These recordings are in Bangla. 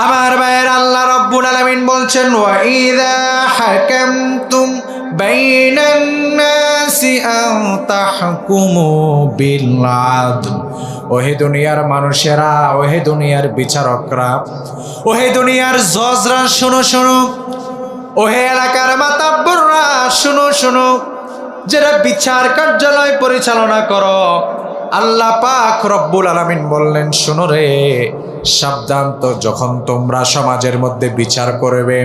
আমার ভাইয়ের আল্লাহ রাব্বুল আলামিন বলছেন ওয়া ইযা হাকামতুম বাইনান নাসি আন তাহকুমু বিল আদল। ওহে দুনিয়ার মানুষেরা, ওহে দুনিয়ার বিচারকরা, ওহে দুনিয়ার জজরা, শোনো শোনো, ওহে এলাকার মাতাব্বররা শোনো শোনো, যারা বিচার কার্যালয় পরিচালনা করো, আল্লাহ পাক রব্বুল আলামিন বললেন শোনো রে, সাবধান, তো যখন তোমরা সমাজের মধ্যে বিচার করবে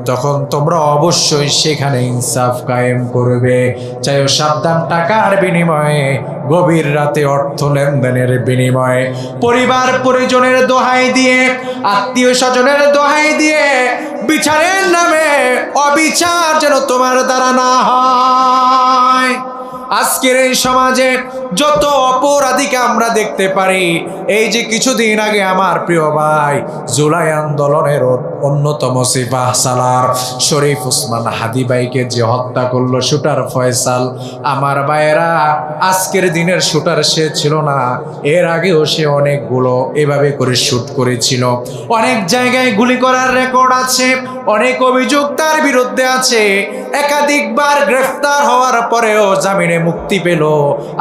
তখন তোমরা অবশ্যই সেখানে ইনসাফ কায়েম করবে। চাই সাবধান, টাকার বিনিময়ে, গভীর রাতে অর্থ লেনদেনের বিনিময়ে, পরিবার পরিজনের দোহাই দিয়ে, আত্মীয় স্বজনের দোহাই দিয়ে বিচারের নামে অবিচার যেন তোমার দ্বারা না হয়। আজকের এই সমাজে যত অপরাধীকে আমরা দেখতে পারি, এই যে কিছুদিন আগে আমার প্রিয় ভাই জুলাই আন্দোলনের অন্যতম সিপাহ সালার শরীফ ওসমান হাদি ভাইকে যে হত্যা করলো শুটার ফয়সাল, আমার ভাইয়েরা আজকের দিনের শুটার সে ছিল না, এর আগেও সে অনেকগুলো এভাবে করে শুট করেছিল। অনেক জায়গায় গুলি করার রেকর্ড আছে, অনেক অভিযোগ তার বিরুদ্ধে আছে। একাধিকবার গ্রেফতার হওয়ার পরেও জামিনে মুক্তি পেল,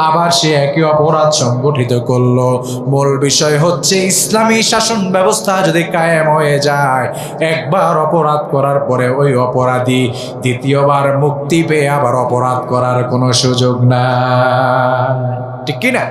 আবার সে একই অপরাধ সংগঠিত করলো। মূল বিষয় হচ্ছে ইসলামী শাসন ব্যবস্থা যদি কায়েম হয়ে যায়, একবার অপরাধ করার পরে ওই অপরাধী দ্বিতীয়বার মুক্তি পেয়ে আবার অপরাধ করার কোনো সুযোগ নাই, ঠিক কিনা?